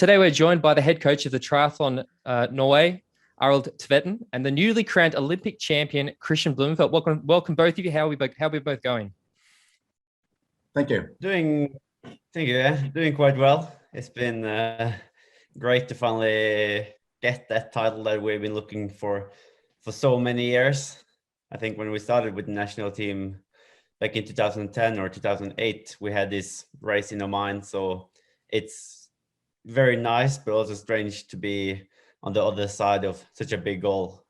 Today we're joined by the head coach of the Triathlon Norway, Arild Tveiten, and the newly crowned Olympic champion, Kristian Blummenfelt. Welcome both of you. How are we both going? Thank you. Thank you. Yeah, doing quite well. It's been great to finally get that title that we've been looking for so many years. I think when we started with the national team back in 2010 or 2008, we had this race in our mind. So it's very nice, but also strange to be on the other side of such a big goal.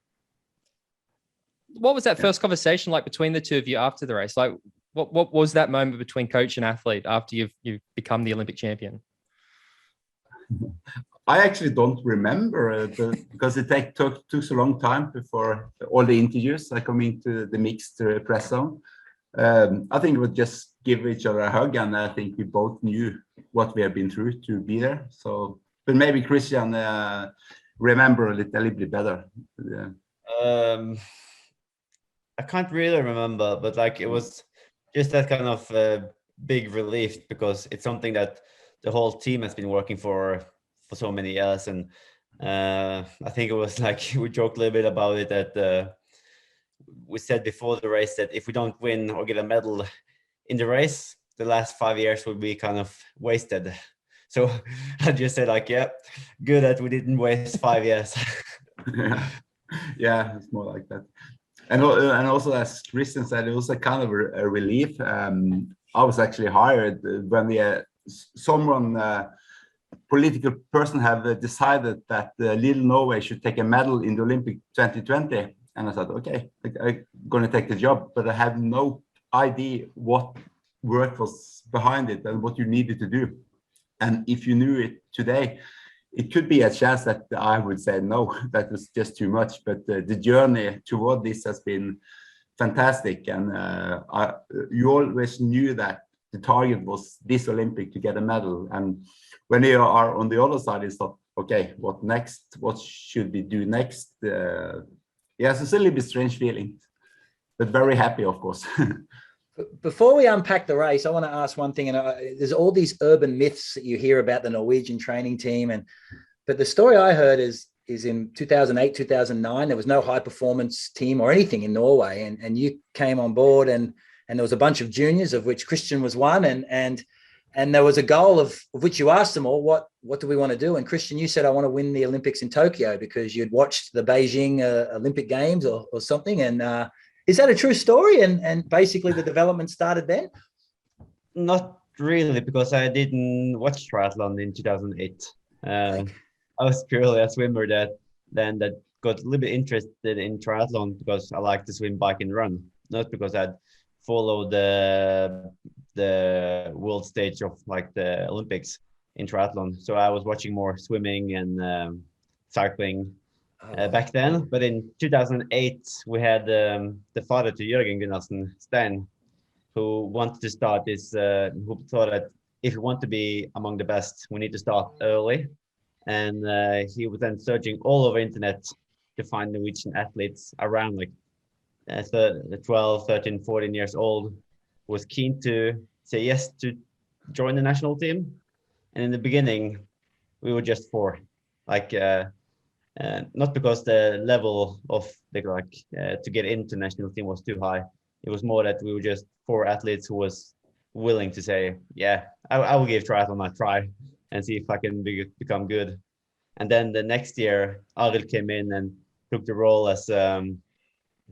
What was that first conversation like between the two of you after the race? Like, what was that moment between coach and athlete after you've become the Olympic champion? I actually don't remember because it took so long time before all the interviews. I come into the mixed press zone. I think we just give each other a hug, and I think we both knew what we have been through to be there. So, but maybe Kristian remember a little bit better. I can't really remember, but like it was just that kind of big relief because it's something that the whole team has been working for so many years. And I think it was like we joked a little bit about it that we said before the race that if we don't win or get a medal in the race, the last 5 years would be kind of wasted. So I just said like, yeah, good that we didn't waste 5 years. Yeah, it's more like that. And also, as Kristian said, it was a kind of a relief. I was actually hired when someone political person have decided that little Norway should take a medal in the Olympic 2020, and I thought, okay, I'm going to take the job, but I have no idea what work was behind it and what you needed to do. And if you knew it today, it could be a chance that I would say no, that was just too much. But the journey toward this has been fantastic, and you always knew that the target was this Olympic to get a medal. And when you are on the other side, it's not okay. What next? What should we do next? Yes, it's a little bit strange feeling, but very happy, of course. Before we unpack the race, I want to ask one thing. And there's all these urban myths that you hear about the Norwegian training team, but the story I heard is in 2008, 2009, there was no high performance team or anything in Norway, and you came on board, and there was a bunch of juniors, of which Kristian was one, and there was a goal of which you asked them all, what do we want to do? And Kristian, you said, I want to win the Olympics in Tokyo because you'd watched the Beijing Olympic Games or something. And is that a true story? And basically the development started then? Not really, because I didn't watch triathlon in 2008. I was purely a swimmer that got a little bit interested in triathlon because I like to swim, bike, and run, not because I'd followed the world stage of like the Olympics in triathlon. So I was watching more swimming and cycling back then. But in 2008, we had the father to Jørgen Gunnarsson, Stein, who wanted to start this, who thought that if we want to be among the best, we need to start early. And he was then searching all over internet to find Norwegian athletes around like 12, 13, 14 years old, was keen to say yes to join the national team. And in the beginning, we were just 4, like not because the level of to get into national team was too high. It was more that we were just 4 athletes who was willing to say, yeah, I will give triathlon a try and see if I can become good. And then the next year, Arild came in and took the role as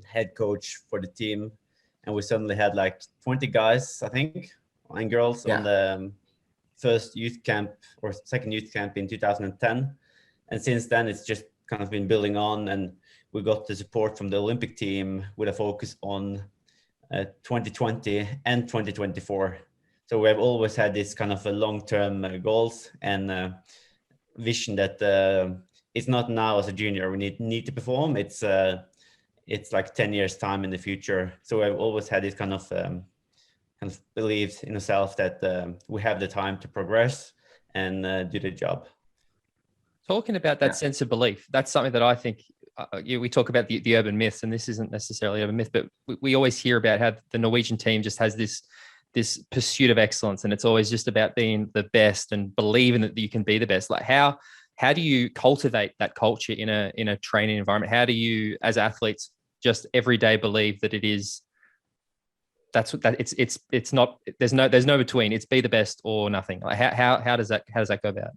head coach for the team, and we suddenly had like 20 guys, I think, and girls on the first youth camp or second youth camp in 2010. And since then, it's just kind of been building on, and we got the support from the Olympic team with a focus on 2020 and 2024. So we have always had this kind of a long-term goals and vision that it's not now as a junior we need to perform. It's like 10 years time in the future. So I've always had this kind of belief in ourselves that we have the time to progress and do the job. Talking about that sense of belief, that's something that I think we talk about the urban myths, and this isn't necessarily urban myth, but we always hear about how the Norwegian team just has this this pursuit of excellence, and it's always just about being the best and believing that you can be the best. Like how do you cultivate that culture in a training environment? How do you, as athletes, just every day believe that it is, it's not, there's no between, it's be the best or nothing? Like how does that go about?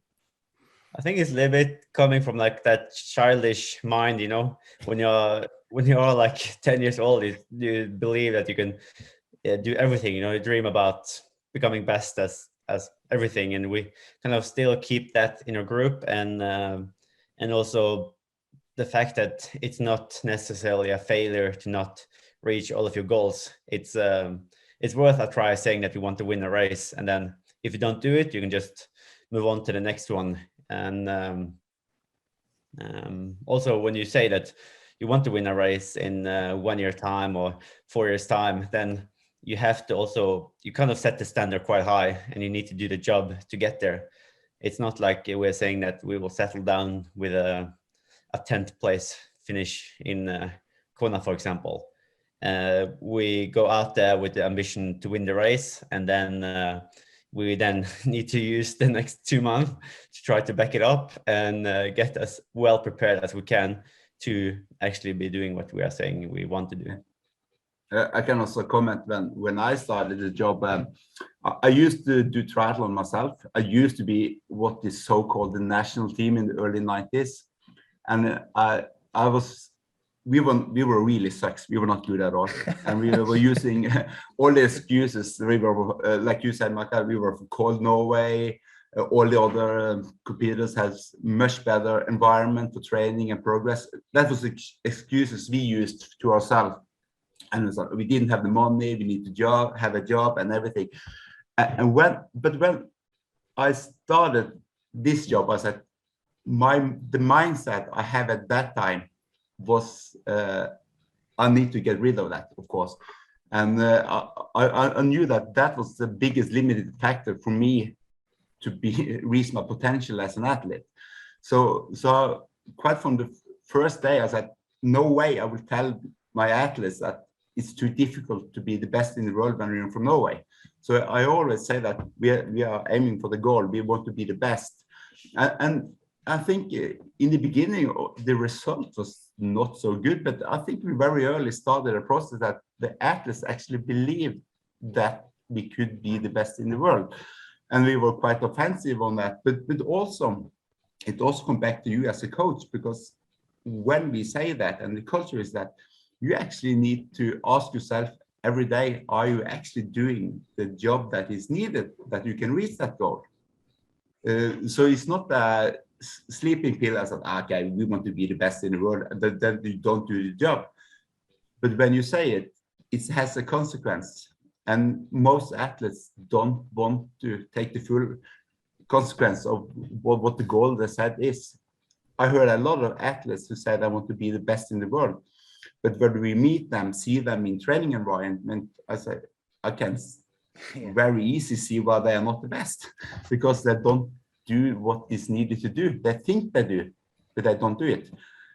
I think it's a little bit coming from like that childish mind, you know, when you're like 10 years old, you believe that you can do everything, you know, you dream about becoming best as everything. And we kind of still keep that in our group. And also the fact that it's not necessarily a failure to not reach all of your goals. It's worth a try saying that you want to win a race. And then if you don't do it, you can just move on to the next one. And also when you say that you want to win a race in 1 year time or 4 years time, then you have to also, you kind of set the standard quite high, and you need to do the job to get there. It's not like we're saying that we will settle down with a 10th place finish in Kona, for example. We go out there with the ambition to win the race, and then we then need to use the next 2 months to try to back it up and get as well prepared as we can to actually be doing what we are saying we want to do. I can also comment when I started the job, I used to do triathlon myself. I used to be what is so-called the national team in the early 90s. And we were really sucks. We were not good at all. And we were using all the excuses. We were, like you said, Michael, we were from cold Norway. All the other competitors has much better environment for training and progress. That was the excuses we used to ourselves. And it's like, we didn't have the money, we need to have a job and everything. But when I started this job, I said, the mindset I have at that time was, I need to get rid of that, of course. And I knew that was the biggest limiting factor for me to reach my potential as an athlete. So quite from the first day, I said, no way I will tell my athletes that it's too difficult to be the best in the world when you're from Norway. So I always say that we are aiming for the goal. We want to be the best. And I think in the beginning, the result was not so good, but I think we very early started a process that the athletes actually believed that we could be the best in the world. And we were quite offensive on that, but also, it also comes back to you as a coach, because when we say that, and the culture is that, you actually need to ask yourself every day, are you actually doing the job that is needed that you can reach that goal? So it's not a sleeping pill as okay, we want to be the best in the world, that you don't do the job. But when you say it, it has a consequence. And most athletes don't want to take the full consequence of what the goal they set is. I heard a lot of athletes who said, I want to be the best in the world. But when we meet them, see them in training environment, I say, I can very easily see why they are not the best, because they don't do what is needed to do. They think they do, but they don't do it.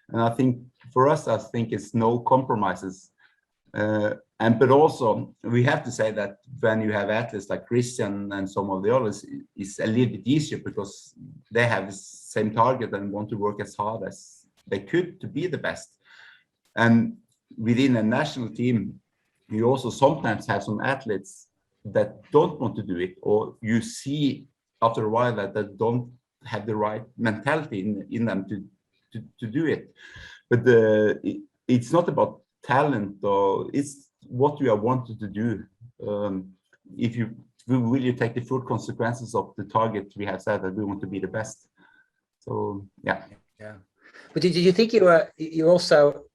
And I think for us, I think it's no compromises. But also we have to say that when you have athletes like Kristian and some of the others, it's a little bit easier because they have the same target and want to work as hard as they could to be the best. And within a national team, you also sometimes have some athletes that don't want to do it, or you see after a while that they don't have the right mentality in them to do it. But it's not about talent, or it's what you are wanted to do. If you will you take the full consequences of the target we have said that we want to be the best. So yeah. But did you think you're also,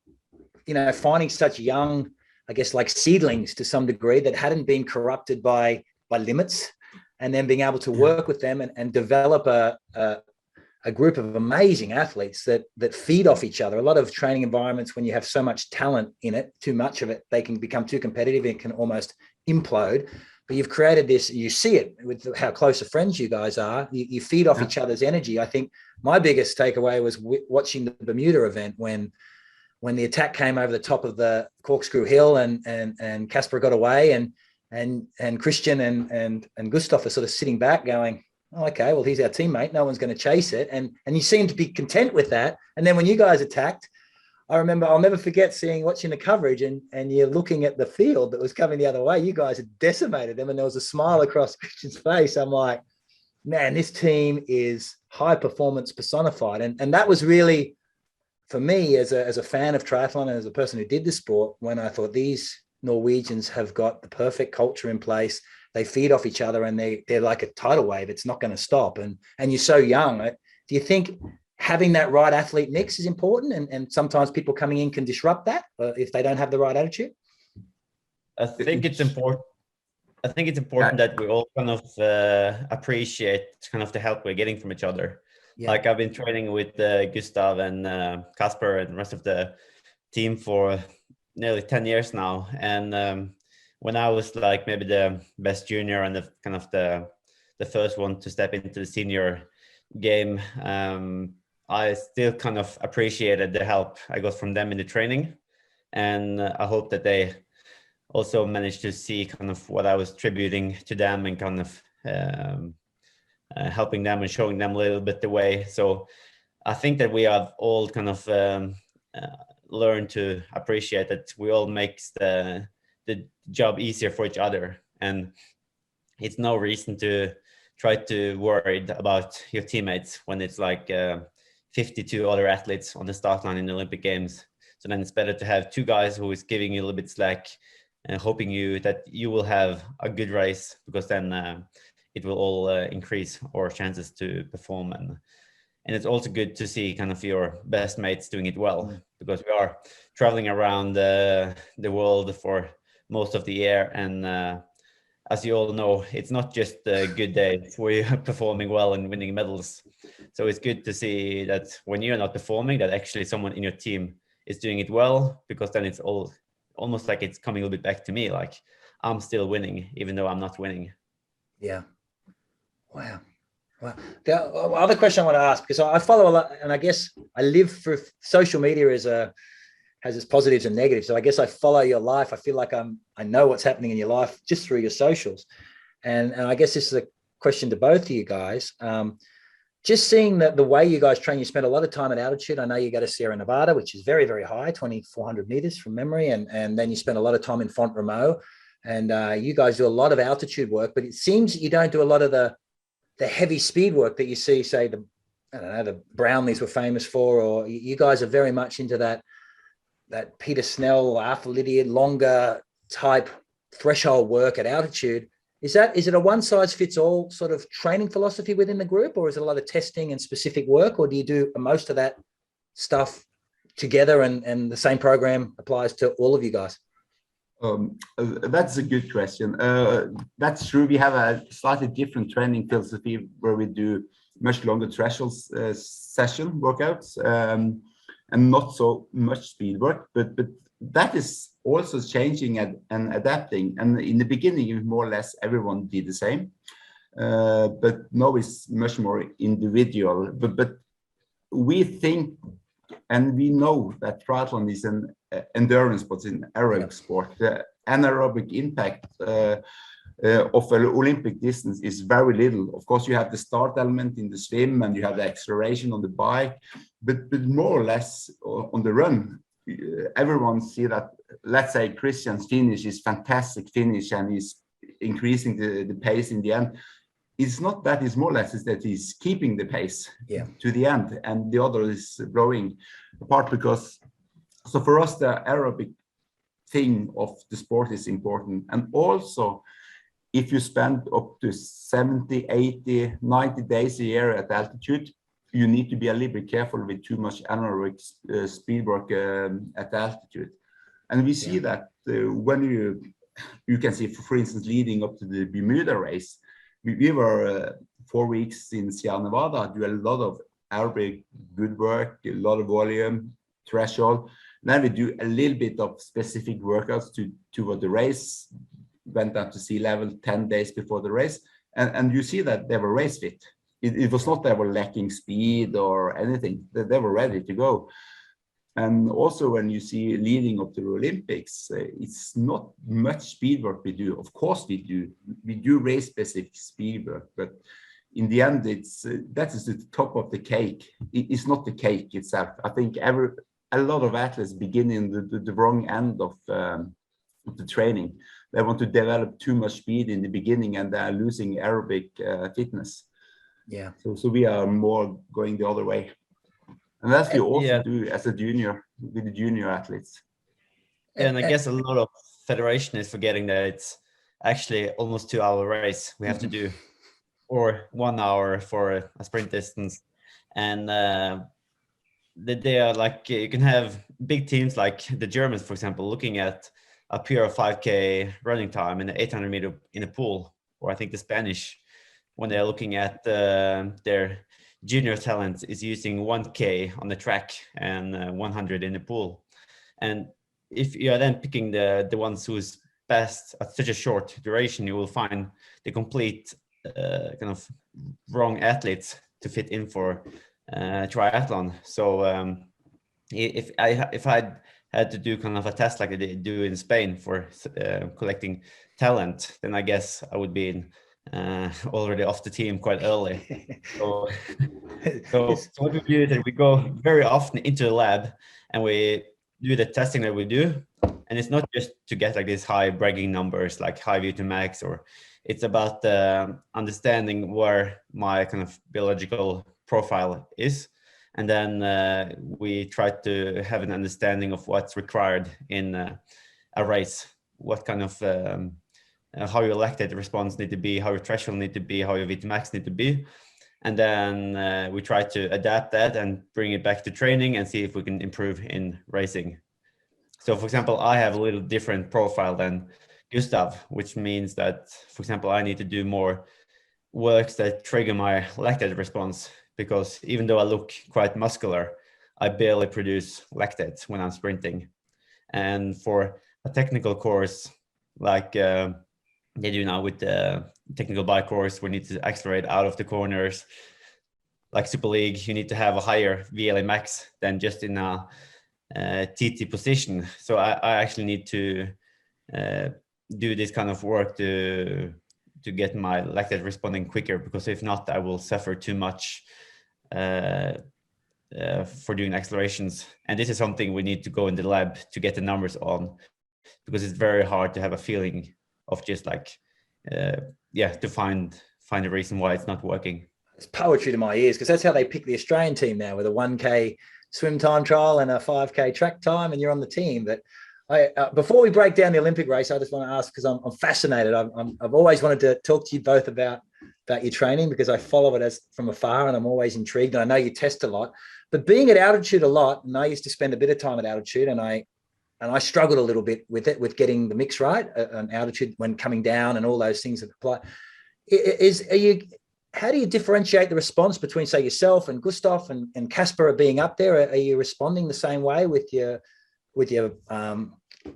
finding such young, I guess, like seedlings to some degree that hadn't been corrupted by limits, and then being able to work with them and develop a group of amazing athletes that feed off each other? A lot of training environments, when you have so much talent in it, too much of it, they can become too competitive and can almost implode. But you've created this, you see it with how close of friends you guys are. You feed off each other's energy. I think my biggest takeaway was watching the Bermuda event when the attack came over the top of the corkscrew hill and Casper got away, and and Kristian and Gustav are sort of sitting back going, oh, okay, well, he's our teammate. No one's going to chase it. And you seem to be content with that. And then when you guys attacked, I remember, I'll never forget watching the coverage and you're looking at the field that was coming the other way. You guys had decimated them and there was a smile across Kristian's face. I'm like, man, this team is high performance personified. And that was really, for me, as a fan of triathlon and as a person who did the sport, when I thought these Norwegians have got the perfect culture in place. They feed off each other and they're like a tidal wave. It's not going to stop. And you're so young. Do you think having that right athlete mix is important? And sometimes people coming in can disrupt that if they don't have the right attitude? I think it's important. I think it's important that we all kind of appreciate kind of the help we're getting from each other. Yeah. Like I've been training with Gustav and Kasper and the rest of the team for nearly 10 years now. And when I was like maybe the best junior and the kind of the first one to step into the senior game, I still kind of appreciated the help I got from them in the training. And I hope that they also managed to see kind of what I was tributing to them and kind of helping them and showing them a little bit the way. So I think that we have all kind of learned to appreciate that we all makes the job easier for each other. And it's no reason to try to worry about your teammates when it's like 52 other athletes on the start line in the Olympic Games. So then it's better to have two guys who is giving you a little bit slack and hoping that you will have a good race, because then it will all increase our chances to perform. And it's also good to see kind of your best mates doing it well, because we are traveling around the world for most of the year. And as you all know, it's not just a good day where you're performing well and winning medals. So it's good to see that when you're not performing, that actually someone in your team is doing it well, because then it's almost like it's coming a little bit back to me, like I'm still winning, even though I'm not winning. Yeah. Wow. Wow. The other question I want to ask, because I follow a lot, and I guess I live through social media has its positives and negatives. So I guess I follow your life. I feel like I know what's happening in your life just through your socials. And I guess this is a question to both of you guys. Just seeing that the way you guys train, you spend a lot of time at altitude. I know you go to Sierra Nevada, which is very, very high, 2,400 meters from memory. And then you spend a lot of time in Font Romeu. And you guys do a lot of altitude work, but it seems that you don't do a lot of the heavy speed work that you see, say, the Brownlees were famous for, or you guys are very much into that Peter Snell, Arthur Lydiard, longer type threshold work at altitude. Is it a one size fits all sort of training philosophy within the group, or is it a lot of testing and specific work, or do you do most of that stuff together and the same program applies to all of you guys? That's a good question. That's true. We have a slightly different training philosophy where we do much longer threshold session workouts and not so much speed work, but that is also changing and adapting. And in the beginning, more or less everyone did the same, but now it's much more individual. But we think and we know that triathlon is an endurance sport, in aerobic sport. The anaerobic impact of an Olympic distance is very little. Of course, you have the start element in the swim and you have the acceleration on the bike, but more or less on the run, everyone see that, let's say Kristian's finish is fantastic finish and he's increasing the pace in the end. It's not that, it's more or less is that he's keeping the pace to the end and the other is blowing apart, because so for us the aerobic thing of the sport is important. And also if you spend up to 70, 80, 90 days a year at altitude, you need to be a little bit careful with too much anaerobic speed work at altitude. And we see that when you can see, for instance, leading up to the Bermuda race, we were 4 weeks in Sierra Nevada, do a lot of aerobic good work, a lot of volume, threshold. Then we do a little bit of specific workouts toward the race, went up to sea level 10 days before the race. And you see that they were race fit. It was not they were lacking speed or anything, they were ready to go. And also when you see leading up to the Olympics, it's not much speed work we do. Of course we do race specific speed work, but in the end, that is the top of the cake. It's not the cake itself. I think a lot of athletes begin in the wrong end of the training. They want to develop too much speed in the beginning, and they're losing aerobic fitness. Yeah. So we are more going the other way, and that's what you also do as a junior with the junior athletes. And I guess a lot of federation is forgetting that it's actually almost 2-hour race we have to do, or 1 hour for a sprint distance, and they are like, you can have big teams like the Germans, for example, looking at a pure 5K running time and 800 meter in a pool, or I think the Spanish, when they're looking at their junior talent, is using 1K on the track and 100 in the pool. And if you are then picking the ones who's best at such a short duration, you will find the complete kind of wrong athletes to fit in for triathlon. So if I had to do kind of a test like I did do in Spain for collecting talent, then I guess I would be already off the team quite early. So what we do is that we go very often into the lab and we do the testing that we do. And it's not just to get like these high bragging numbers, like high VO2 max, or it's about understanding where my kind of biological profile is. And then we try to have an understanding of what's required in a race, what kind of, how your lactate response need to be, how your threshold need to be, how your VO2 max need to be. And then we try to adapt that and bring it back to training and see if we can improve in racing. So for example, I have a little different profile than Gustav, which means that, for example, I need to do more works that trigger my lactate response, because even though I look quite muscular, I barely produce lactate when I'm sprinting. And for a technical course, like they do now with the technical bike course, we need to accelerate out of the corners. Like Super League, you need to have a higher VLA max than just in a TT position. So I actually need to do this kind of work to get my lactate responding quicker, because if not, I will suffer too much for doing accelerations. And this is something we need to go in the lab to get the numbers on, because it's very hard to have a feeling of just like, to find a reason why it's not working. It's poetry to my ears, because that's how they pick the Australian team now, with a 1K swim time trial and a 5K track time, and you're on the team. But before we break down the Olympic race, I just want to ask, because I'm fascinated. I've always wanted to talk to you both about your training, because I follow it as from afar, and I'm always intrigued. And I know you test a lot, but being at altitude a lot, and I used to spend a bit of time at altitude, and I struggled a little bit with it, with getting the mix right on altitude when coming down and all those things that apply. How do you differentiate the response between, say, yourself and Gustav and Casper being up there? Are you responding the same way with your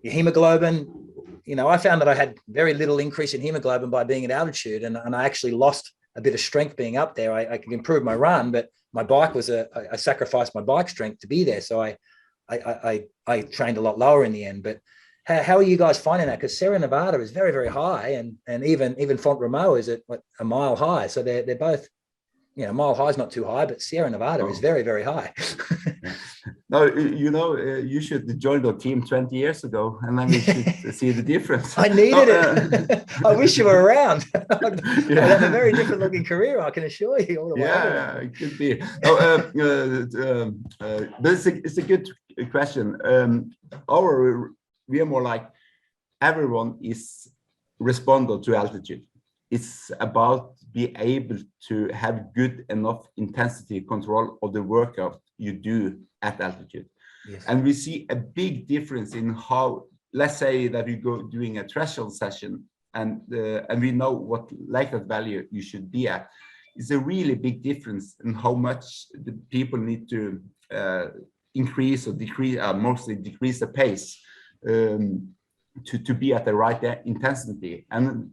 hemoglobin? You know, I found that I had very little increase in hemoglobin by being at altitude, and I actually lost a bit of strength being up there. I could improve my run, but my bike was I sacrificed my bike strength to be there. So I trained a lot lower in the end. But how are you guys finding that? Because Sierra Nevada is very, very high, and even Font Romeu is at a mile high. So they're both, you know, mile high is not too high, but Sierra Nevada is very, very high. No, you know, you should join the team 20 years ago, and then we should see the difference. I needed it. I wish you were around. I'd have a very different looking career, I can assure you. All the way it could be. But it's a good question. We are more like, everyone is responder to altitude. It's about being able to have good enough intensity control of the workout you do at altitude. Yes. And we see a big difference in how, let's say that we go doing a threshold session, and we know what lactate value you should be at. It's a really big difference in how much the people need to increase or decrease, mostly decrease the pace to be at the right intensity. And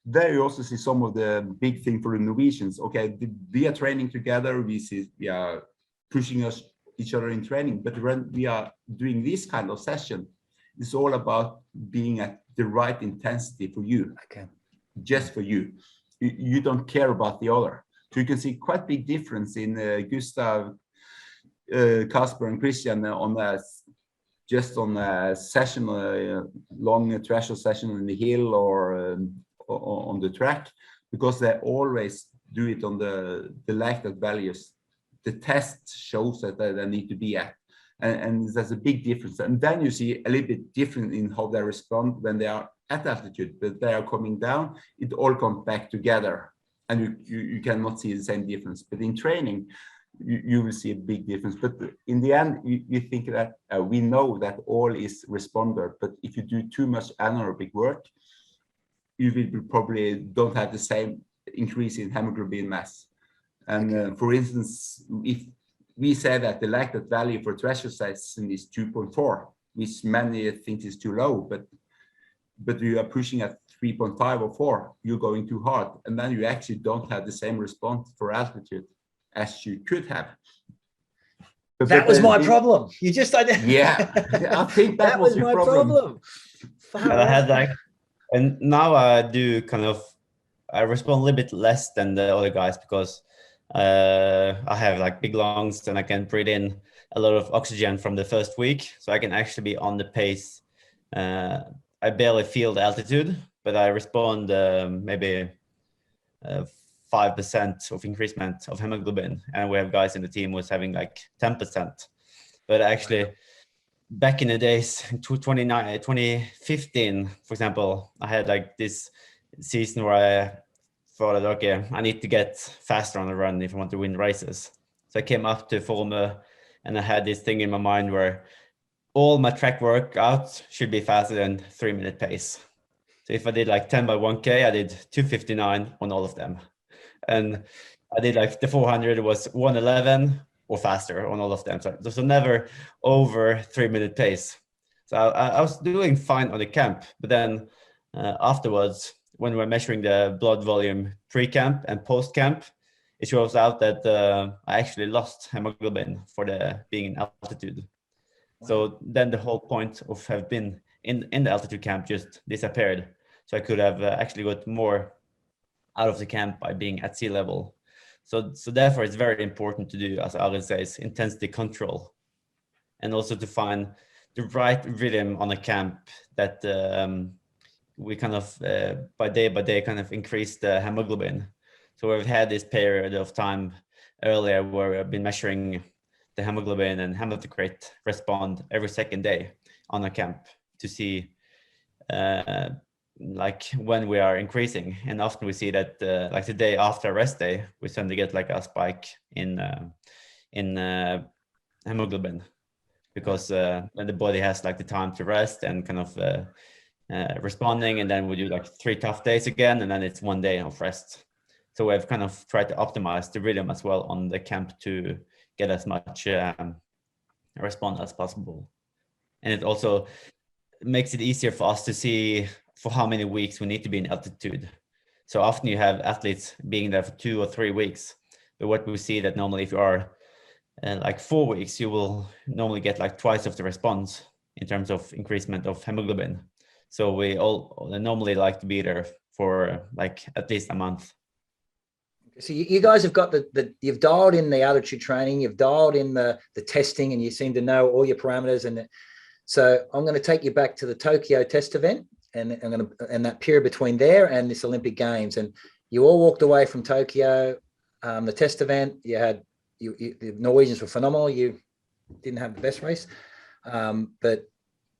there you also see some of the big thing for the Norwegians. Okay, we are training together. We are pushing us each other in training. But when we are doing this kind of session, it's all about being at the right intensity for you, just for you. You don't care about the other. So you can see quite big difference in Gustav, Kasper, and Kristian on a session, long threshold session in the hill or on the track, because they always do it on the lactate values the test shows that they need to be at. And there's a big difference. And then you see a little bit different in how they respond when they are at altitude, but they are coming down, it all comes back together. And you cannot see the same difference. But in training, you will see a big difference. But in the end, you think that we know that all is responder. But if you do too much anaerobic work, you will probably don't have the same increase in hemoglobin mass. And for instance, if we say that the lactate value for threshold session is 2.4, which many think is too low, but you are pushing at 3.5 or 4, you're going too hard, and then you actually don't have the same response for altitude as you could have. That was my problem. You just yeah, I think that was my problem. I had like, and now I do I respond a little bit less than the other guys because I have like big lungs and I can breathe in a lot of oxygen from the first week, so I can actually be on the pace. I barely feel the altitude, but I respond maybe 5% of increasement of hemoglobin, and we have guys in the team who's having like 10%. But actually, back in the days, 2015, for example, I had like this season where I thought that, okay, I need to get faster on the run if I want to win races. So I came up to Formö, and I had this thing in my mind where all my track workouts should be faster than 3-minute pace. So if I did like 10 by 1K, I did 2:59 on all of them. And I did like the 400 was 1:11 or faster on all of them. So never over 3-minute pace. So I was doing fine on the camp, but then afterwards, when we're measuring the blood volume pre-camp and post-camp, it shows out that I actually lost hemoglobin for being in altitude. Wow. So then the whole point of have been in the altitude camp just disappeared. So I could have actually got more out of the camp by being at sea level. So therefore it's very important to do, as Arild says, intensity control, and also to find the right rhythm on a camp that we by day kind of increase the hemoglobin. So we've had this period of time earlier where we've been measuring the hemoglobin and hematocrit respond every second day on a camp to see like when we are increasing. And often we see that like the day after rest day, we suddenly get like a spike in hemoglobin, because when the body has like the time to rest and kind of responding, and then we do like 3 tough days again, and then it's 1 day of rest. So we've kind of tried to optimize the rhythm as well on the camp to get as much response as possible. And it also makes it easier for us to see for how many weeks we need to be in altitude. So often you have athletes being there for 2 or 3 weeks, but what we see that normally if you are like 4 weeks, you will normally get like twice of the response in terms of increasement of hemoglobin. So we all normally like to be there for like at least a month. So you guys have got you've dialed in the altitude training, you've dialed in the testing, and you seem to know all your parameters. And so I'm going to take you back to the Tokyo test event, and that period between there and this Olympic Games. And you all walked away from Tokyo, the test event. The Norwegians were phenomenal. You didn't have the best race, but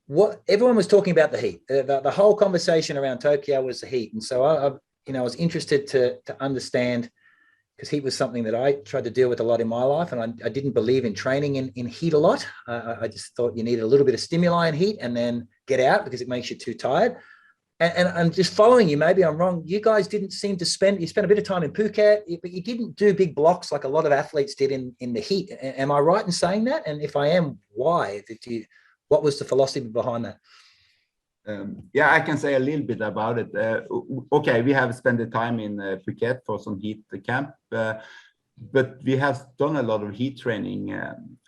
what everyone was talking about the heat. The whole conversation around Tokyo was the heat, and so I was interested to understand, because heat was something that I tried to deal with a lot in my life, and I didn't believe in training in heat a lot. I just thought you needed a little bit of stimuli in heat and then get out because it makes you too tired. And I'm just following you. Maybe I'm wrong. You guys didn't seem to spend a bit of time in Phuket, but you didn't do big blocks like a lot of athletes did in the heat. Am I right in saying that? And if I am, why? What was the philosophy behind that? Yeah, I can say a little bit about it. Okay, we have spent the time in Phuket for some heat camp, but we have done a lot of heat training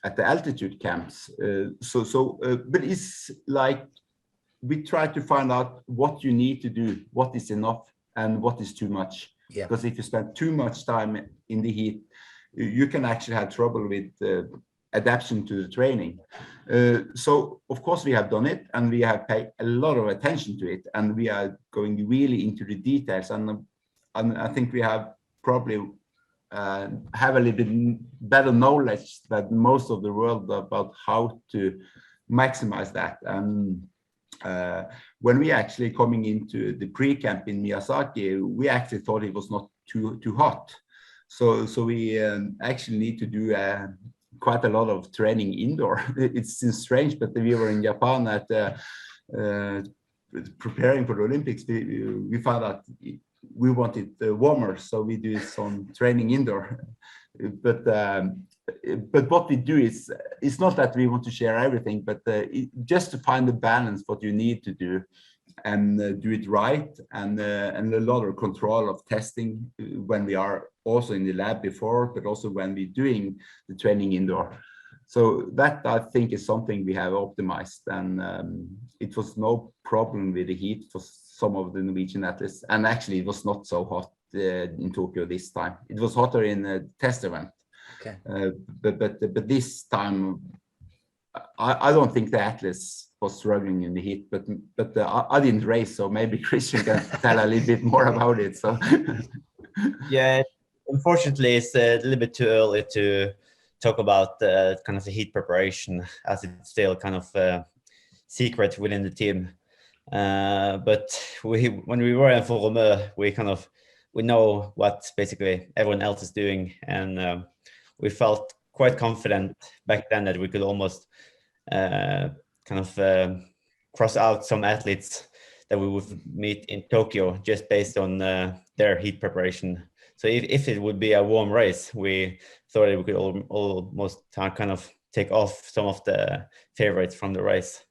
at the altitude camps. But it's like we try to find out what you need to do, what is enough and what is too much. Yeah. Because if you spend too much time in the heat, you can actually have trouble with adaptation to the training. So of course we have done it, and we have paid a lot of attention to it, and we are going really into the details, and I think we have probably have a little bit better knowledge than most of the world about how to maximize that. And when we actually coming into the pre-camp in Miyazaki, we actually thought it was not too hot. So we actually need to do quite a lot of training indoor. It's strange, but we were in Japan at preparing for the Olympics. We found out we wanted warmer, so we do some training indoor. But what we do is, it's not that we want to share everything, but just to find the balance, what you need to do, and do it right, and a lot of control of testing when we are also in the lab before, but also when we're doing the training indoor. So that, I think, is something we have optimized, and it was no problem with the heat for some of the Norwegian athletes. And actually, it was not so hot in Tokyo this time. It was hotter in a test event. Okay. But this time, I don't think the athletes was struggling in the heat. But I didn't race, so maybe Kristian can tell a little bit more about it. So. Yeah, unfortunately, it's a little bit too early to talk about kind of the heat preparation, as it's still kind of secret within the team. But when we were in Forumø, we know what basically everyone else is doing, and we felt quite confident back then that we could almost cross out some athletes that we would meet in Tokyo just based on their heat preparation. So if it would be a warm race, we thought that we could almost kind of take off some of the favorites from the race.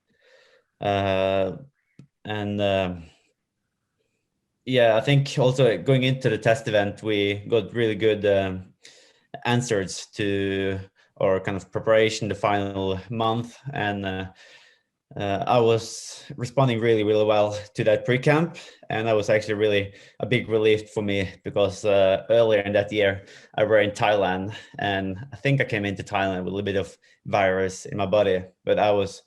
Yeah, I think also going into the test event, we got really good answers to our kind of preparation the final month, and I was responding really well to that pre-camp, and that was actually really a big relief for me, because earlier in that year I were in Thailand, and I think I came into Thailand with a little bit of virus in my body, but I was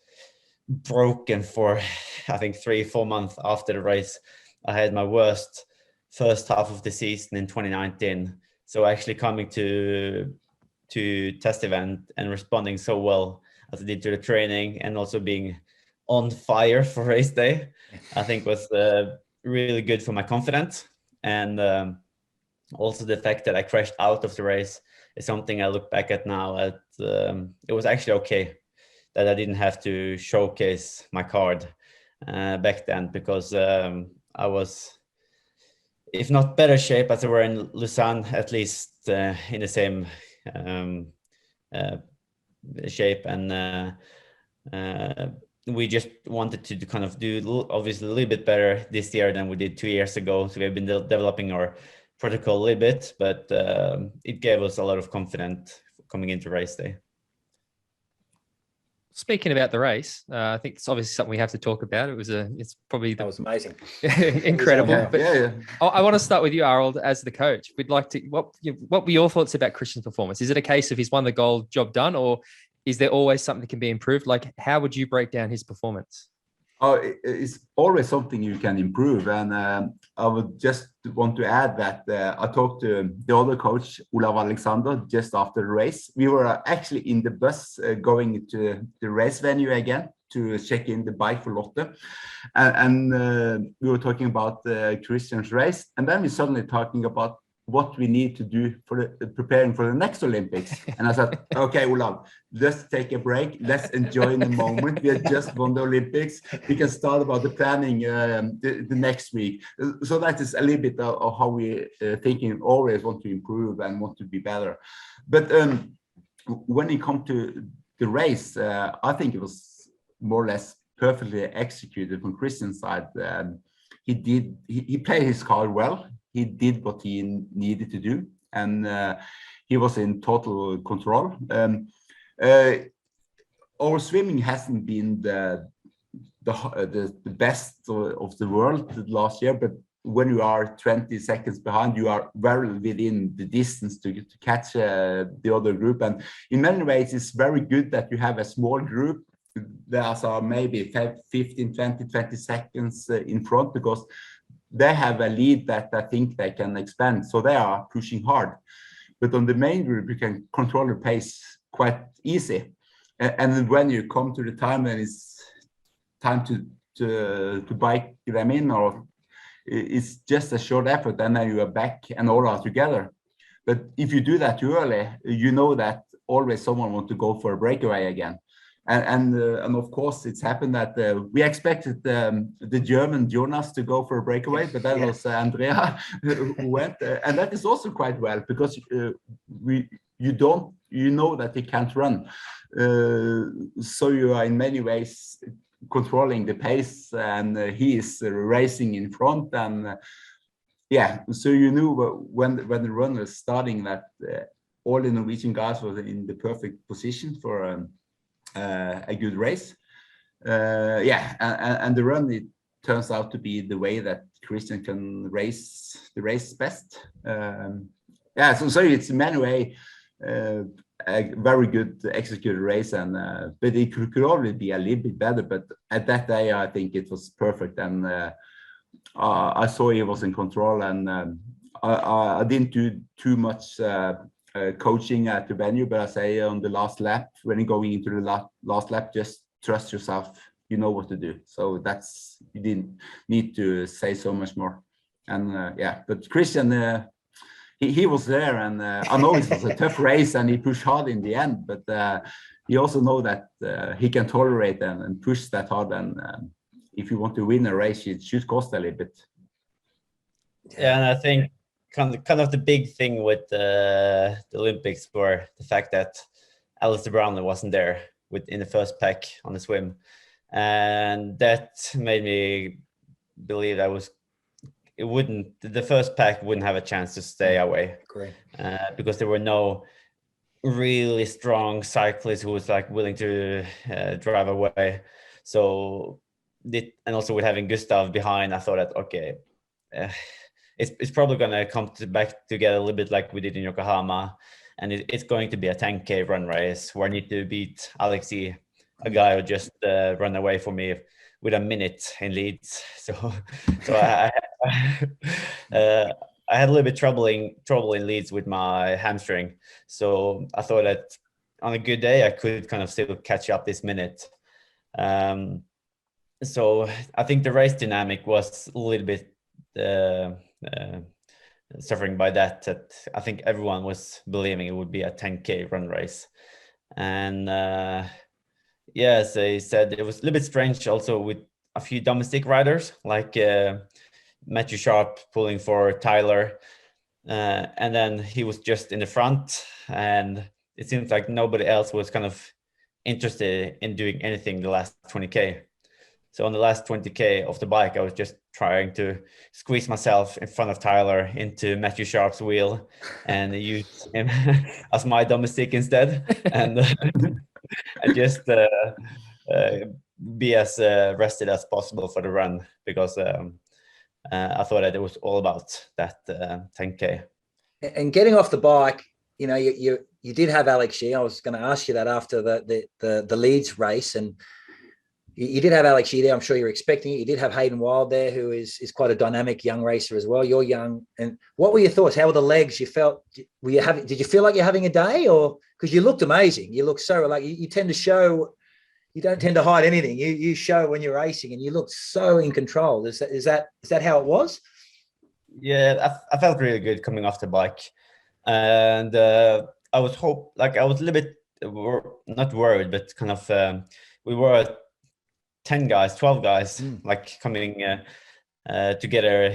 broken for I think 3-4 months after the race. I had my worst first half of the season in 2019. So actually coming to test event and responding so well as I did to the training, and also being on fire for race day, I think was really good for my confidence. And also the fact that I crashed out of the race is something I look back at now. It was actually okay that I didn't have to showcase my card back then, because I was, if not better shape as I were in Lausanne, at least in the same shape. And we just wanted to kind of do obviously a little bit better this year than we did 2 years ago. So we've been developing our protocol a little bit, but it gave us a lot of confidence coming into race day. Speaking about the race, I think it's obviously something we have to talk about. That was amazing. Incredible. Yeah. I want to start with you, Arild, as the coach. We'd like to, what were your thoughts about Kristian's performance? Is it a case of he's won the gold, job done, or is there always something that can be improved? Like, how would you break down his performance? Oh, it's always something you can improve. And I would just want to add that I talked to the other coach, Olav Alexander, just after the race. We were actually in the bus going to the race venue again to check in the bike for Lotte. And we were talking about Kristian's race. And then we're suddenly talking about what we need to do for preparing for the next Olympics. And I said, okay, Olav, let's take a break. Let's enjoy the moment. We have just won the Olympics. We can start about the planning the next week. So that is a little bit of how we thinking, always want to improve and want to be better. But when it comes to the race, I think it was more or less perfectly executed from Kristian's side. He played his card well. He did what he needed to do, and he was in total control. Our swimming hasn't been the best of the world last year, but when you are 20 seconds behind, you are well within the distance to catch the other group. And in many ways, it's very good that you have a small group that are maybe 15, 20 seconds in front, because they have a lead that I think they can expand. So they are pushing hard. But on the main group, you can control the pace quite easy. And when you come to the time when it's time to bike them in, or it's just a short effort, and then you are back and all are together. But if you do that too early, you know that always someone wants to go for a breakaway again. And of course, it's happened that we expected the German Jonas to go for a breakaway, but that was Andrea who went, and that is also quite well, because you know that he can't run, so you are in many ways controlling the pace, and he is racing in front, and so you knew when the run was starting that all the Norwegian guys were in the perfect position for a good race. And the run, it turns out to be the way that Kristian can race the race best. So it's in many ways a very good executed race, and but it could always be a little bit better. But at that day, I think it was perfect, and I saw he was in control, and I didn't do too much coaching at the venue, but I say on the last lap, when you're going into the last lap, just trust yourself. You know what to do. So that's, you didn't need to say so much more. And but Kristian, he was there, and I know it was a tough race, and he pushed hard in the end, but he also know that he can tolerate and push that hard. And if you want to win a race, it should cost a little bit. Yeah, and I think kind of the big thing with the Olympics were the fact that Alistair Brownlee wasn't there in the first pack on the swim, and that made me believe that the first pack wouldn't have a chance to stay away. Great. Because there were no really strong cyclists who was like willing to drive away. So and also with having Gustav behind, I thought that okay. It's probably going to come back together a little bit like we did in Yokohama, and it's going to be a 10K run race where I need to beat Alexei, a guy who just ran away for me with a minute in Leeds. So I had a little bit trouble in Leeds with my hamstring. So I thought that on a good day I could kind of still catch up this minute. So I think the race dynamic was a little bit suffering by that I think everyone was believing it would be a 10K run race. And as they said, it was a little bit strange also with a few domestic riders like Matthew Sharp pulling for Tyler, and then he was just in the front, and it seems like nobody else was kind of interested in doing anything the last 20K. So on the last 20K of the bike, I was just trying to squeeze myself in front of Tyler into Matthew Sharp's wheel and use him as my domestic instead, and just be as rested as possible for the run, because I thought that it was all about that 10K. And getting off the bike, you know, you did have Alex Shee. I was going to ask you that after the Leeds race, and you did have Alex Shee there. I'm sure you're expecting it. You did have Hayden Wild there, who is quite a dynamic young racer as well. You're young. And what were your thoughts? How were the legs? Did you feel like you're having a day, or because you looked amazing? You looked so like you tend to show. You don't tend to hide anything. You show when you're racing, and you look so in control. Is that how it was? Yeah, I felt really good coming off the bike, and I was a little bit not worried, but kind of we were 10 guys, 12 guys, like coming together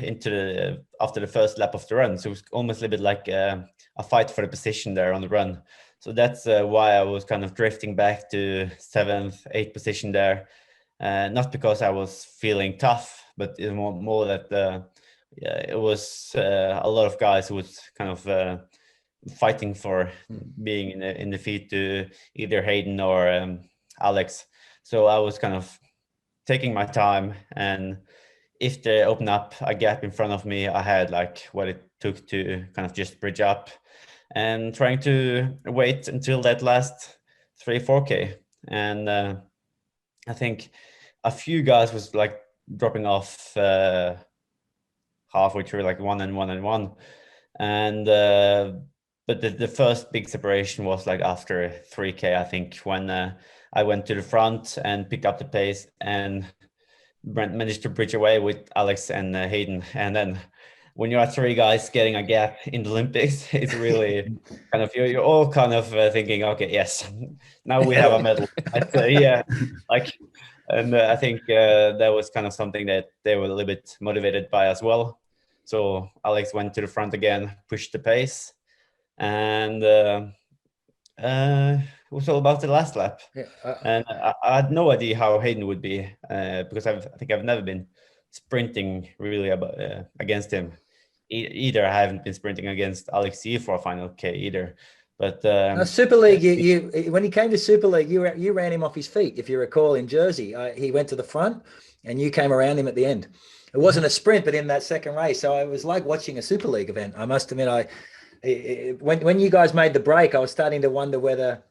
after the first lap of the run. So it was almost a little bit like a fight for the position there on the run. So that's why I was kind of drifting back to 7th, 8th position there. Not because I was feeling tough, but it was more that it was a lot of guys who was kind of fighting for being in the feed to either Hayden or Alex. So I was kind of taking my time, and if they open up a gap in front of me, I had like what it took to kind of just bridge up, and trying to wait until that last 3-4K. And I think a few guys was like dropping off halfway through, like 1 and 1 and 1. And but the first big separation was like after 3K, I think, when I went to the front and picked up the pace and managed to bridge away with Alex and Hayden. And then when you are 3 guys getting a gap in the Olympics, it's really kind of, you're all kind of thinking, okay, yes, now we have a medal. Yeah, like, and I think that was kind of something that they were a little bit motivated by as well. So Alex went to the front again, pushed the pace, and it was all about the last lap. Yeah, and I had no idea how Hayden would be because I think I've never been sprinting really against him either. I haven't been sprinting against Alex for a final K either. But Super League, you when he came to Super League, you ran him off his feet, if you recall, in Jersey. He went to the front, and you came around him at the end. It wasn't a sprint, but in that second race. So it was like watching a Super League event. I must admit, when you guys made the break, I was starting to wonder whether,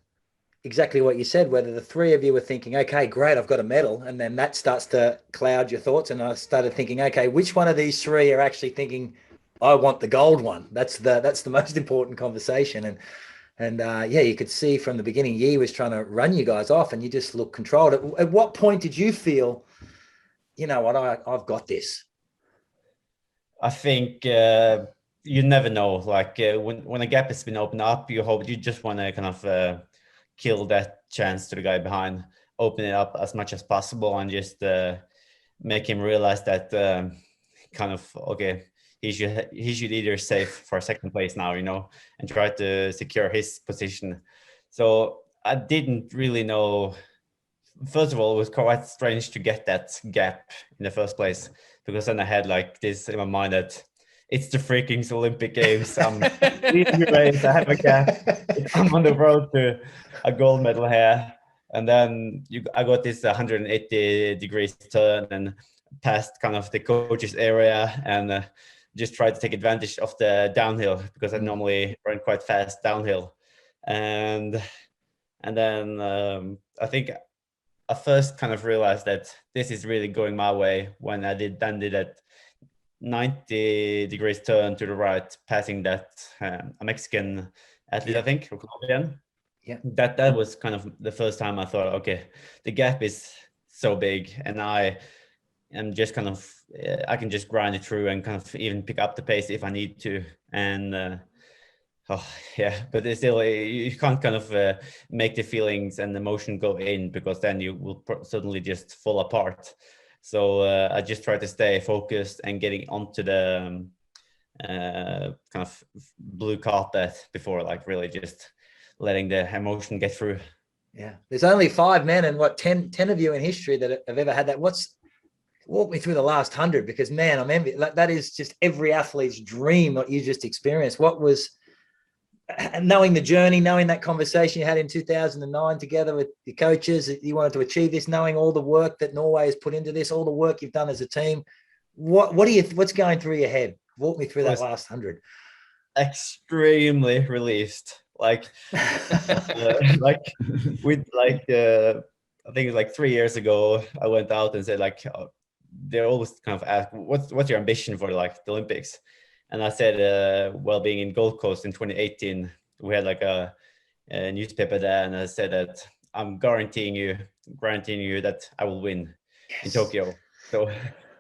exactly what you said, whether the 3 of you were thinking, okay, great, I've got a medal. And then that starts to cloud your thoughts. And I started thinking, okay, which one of these 3 are actually thinking, I want the gold one? That's the most important conversation. And yeah, you could see from the beginning, Yi was trying to run you guys off, and you just looked controlled. At what point did you feel, you know what, I've got this? I think you never know. Like when a gap has been opened up, you just want to kind of kill that chance to the guy behind, open it up as much as possible, and just make him realize that kind of, okay, he should either save for second place now, you know, and try to secure his position. So I didn't really know. First of all, it was quite strange to get that gap in the first place, because then I had like this in my mind that it's the freaking Olympic Games. I'm leading the race. I have a gap. I'm on the road to a gold medal here. And then I got this 180 degrees turn and passed kind of the coach's area, and just tried to take advantage of the downhill, because I normally run quite fast downhill. And then I think I first kind of realized that this is really going my way when I did that 90 degrees turn to the right, passing that a Mexican athlete, I think, or Colombian. Yeah. That was kind of the first time I thought, okay, the gap is so big, and I am just kind of, I can just grind it through and kind of even pick up the pace if I need to. And oh yeah, but it's still, you can't kind of make the feelings and emotion go in, because then you will suddenly just fall apart. So I just try to stay focused and getting onto the kind of blue carpet before like really just letting the emotion get through. Yeah, there's only 5 men and what 10 of you in history that have ever had that. Walk me through the last 100, because man, I'm envious. That is just every athlete's dream, what you just experienced. What was, knowing the journey, knowing that conversation you had in 2009 together with your coaches, that you wanted to achieve this, knowing all the work that Norway has put into this, all the work you've done as a team. What's going through your head? Walk me through that last 100. Extremely released. Like, with I think it's like 3 years ago, I went out and said like, they always kind of ask, what's your ambition for like the Olympics? And I said, well, being in Gold Coast in 2018, we had like a newspaper there, and I said that I'm guaranteeing you that I will win in Tokyo. So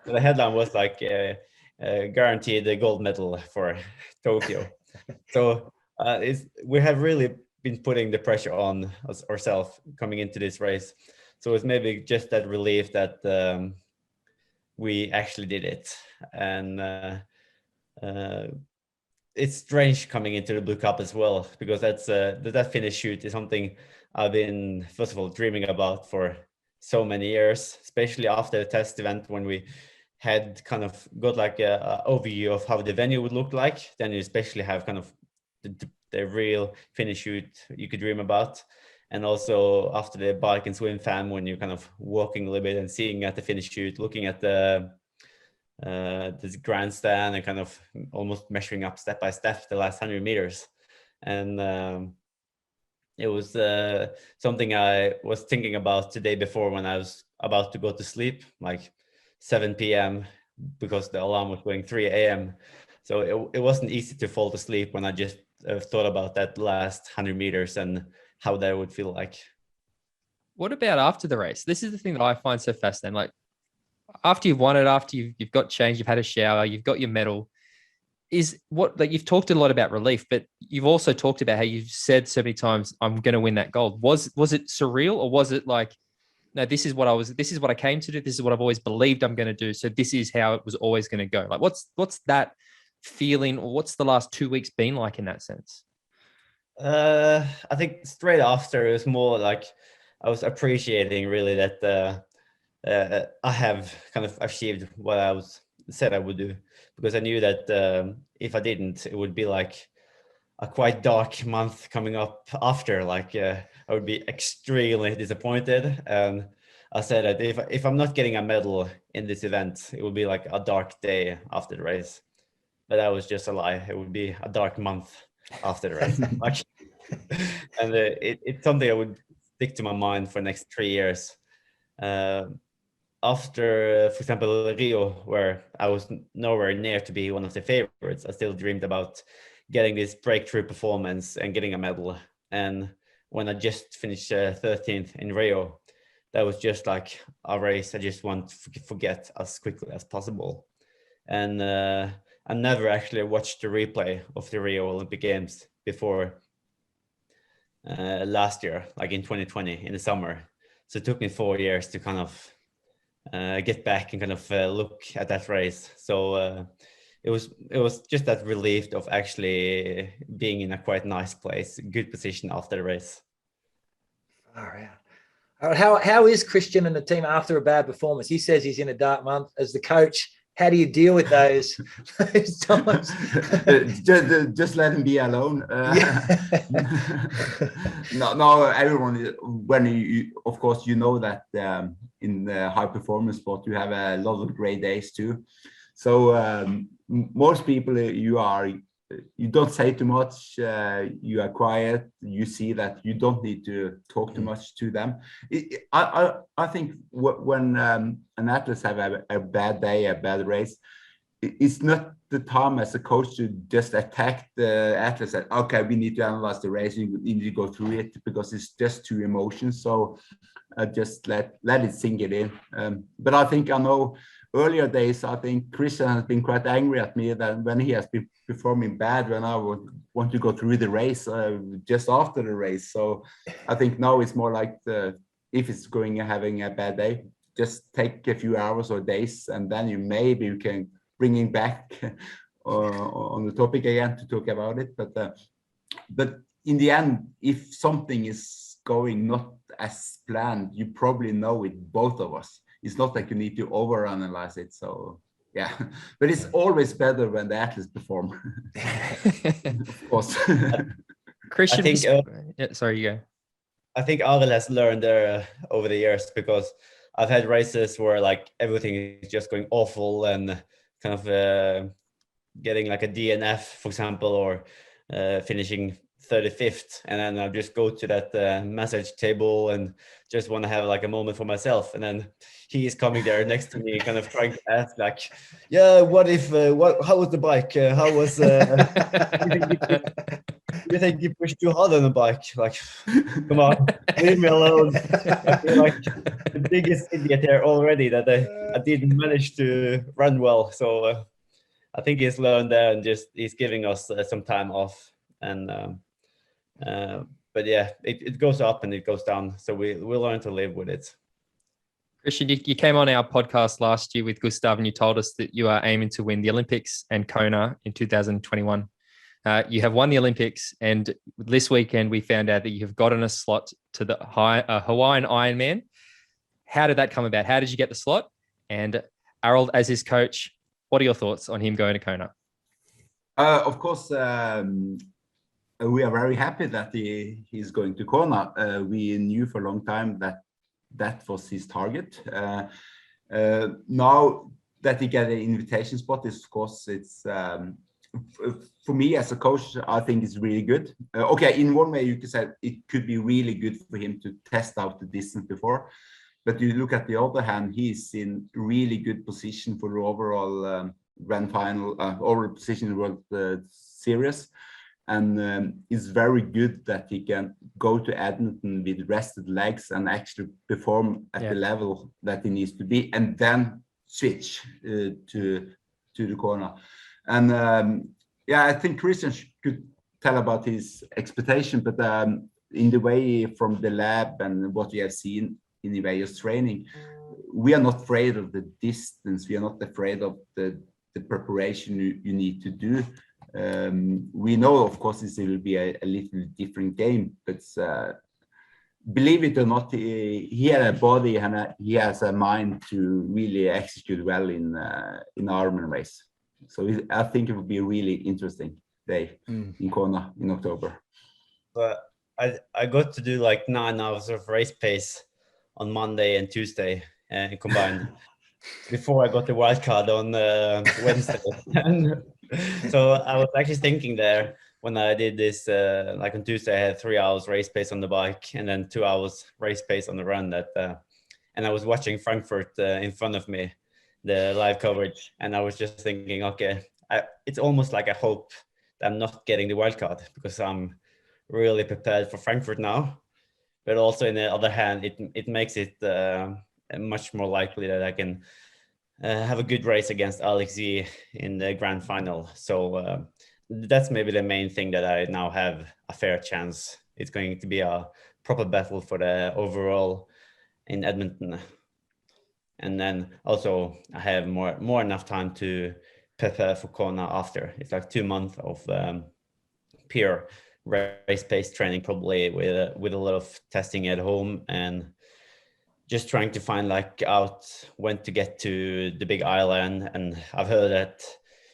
the headline was like, guaranteed the gold medal for Tokyo. So we have really been putting the pressure on ourselves coming into this race. So it's maybe just that relief that we actually did it. And it's strange coming into the Blue Cup as well, because that finish shoot is something I've been, first of all, dreaming about for so many years, especially after the test event, when we had kind of got like a overview of how the venue would look like. Then you especially have kind of the the real finish shoot you could dream about. And also after the bike and swim fan, when you're kind of walking a little bit and seeing at the finish shoot, looking at this grandstand and kind of almost measuring up step by step the last 100 meters. And it was something I was thinking about the day before when I was about to go to sleep, like 7 p.m. because the alarm was going 3 a.m. So it wasn't easy to fall asleep when I just thought about that last 100 meters and how that would feel like. What about after the race? This is the thing that I find so fascinating. Like after you've won it, after you've got changed, you've had a shower, you've got your medal, is what, like, you've talked a lot about relief, but you've also talked about how you've said so many times, I'm going to win that gold. Was it surreal, or was it like, no, this is what I came to do. This is what I've always believed I'm going to do. So this is how it was always going to go. Like what's that feeling, or what's the last 2 weeks been like in that sense? I think straight after it was more like I was appreciating really that I have kind of achieved what I said I would do, because I knew that if I didn't, it would be like a quite dark month coming up after. Like I would be extremely disappointed, and I said that if I'm not getting a medal in this event, it would be like a dark day after the race. But that was just a lie. It would be a dark month after the race. Like, and it's something that would stick to my mind for the next 3 years. After, for example, Rio, where I was nowhere near to be one of the favorites, I still dreamed about getting this breakthrough performance and getting a medal. And when I just finished 13th in Rio, that was just like a race I just want to forget as quickly as possible. And I never actually watched the replay of the Rio Olympic Games before last year, like in 2020 in the summer. So it took me 4 years to kind of get back and kind of look at that race. So it was just that relief of actually being in a quite nice place, good position after the race. All right. How is Kristian and the team after a bad performance? He says he's in a dark month. As the coach, how do you deal with those times? just let him be alone. No, everyone. When you, of course, you know that in the high performance sport, you have a lot of great days too. So most people, you don't say too much. You are quiet. You see that you don't need to talk too much to them. I think when an athlete have a bad day, a bad race, it's not the time as a coach to just attack the athletes. That, okay, we need to analyze the race. We need to go through it because it's just two emotions. So just let it sink it in. But I think I know. Earlier days, I think Kristian has been quite angry at me that when he has been performing bad, when I would want to go through the race just after the race. So I think now it's more like if it's having a bad day, just take a few hours or days, and then you can bring him back on the topic again to talk about it. But in the end, if something is going not as planned, you probably know it, both of us. It's not like you need to overanalyze it. So yeah, but it's always better when the athletes perform. Of course. Kristian, I think, sorry, you go. I think Arild has learned over the years, because I've had races where like everything is just going awful and kind of getting like a DNF, for example, or finishing 35th, and then I'll just go to that massage table and just want to have like a moment for myself, and then he is coming there next to me kind of trying to ask like, yeah, how was the bike, how was you think you pushed too hard on the bike? Like, come on, leave me alone. You're like the biggest idiot here already that I didn't manage to run well. So I think he's learned there, and just he's giving us some time off. And but yeah, it goes up and it goes down, so we learn to live with it. Kristian, you came on our podcast last year with Gustav, and you told us that you are aiming to win the Olympics and Kona in 2021. You have won the Olympics, and this weekend we found out that you have gotten a slot to the Hawaiian Ironman. How did that come about? How did you get the slot? And Arild, as his coach, what are your thoughts on him going to Kona? Of course, we are very happy that he's going to Kona. We knew for a long time that was his target. Now that he get an invitation spot, is of course it's for me as a coach, I think it's really good. Okay, in one way you could say it could be really good for him to test out the distance before, but you look at the other hand, he's in really good position for the overall grand final, overall position in the World Series. And it's very good that he can go to Edmonton with rested legs and actually perform at the level that he needs to be, and then switch to the Kona. And yeah, I think Kristian could tell about his expectation, but in the way from the lab and what we have seen in the various training, we are not afraid of the distance. We are not afraid of the preparation you need to do. We know, of course, this will be a little different game, but believe it or not, he had a body and he has a mind to really execute well in Ironman race. So I think it would be a really interesting day in Kona in October. But I got to do like 9 hours of race pace on Monday and Tuesday combined before I got the wild card on Wednesday. And so I was actually thinking there when I did this, like on Tuesday, I had 3 hours race pace on the bike and then 2 hours race pace on the run. And I was watching Frankfurt in front of me, the live coverage, and I was just thinking, okay, it's almost like I hope that I'm not getting the wild card because I'm really prepared for Frankfurt now. But also, on the other hand, it makes it much more likely that I can have a good race against Alex Z in the grand final. So that's maybe the main thing, that I now have a fair chance. It's going to be a proper battle for the overall in Edmonton. And then also I have more enough time to prepare for Kona after. It's like 2 months of pure race pace training, probably with a lot of testing at home and just trying to find out when to get to the big island. And I've heard that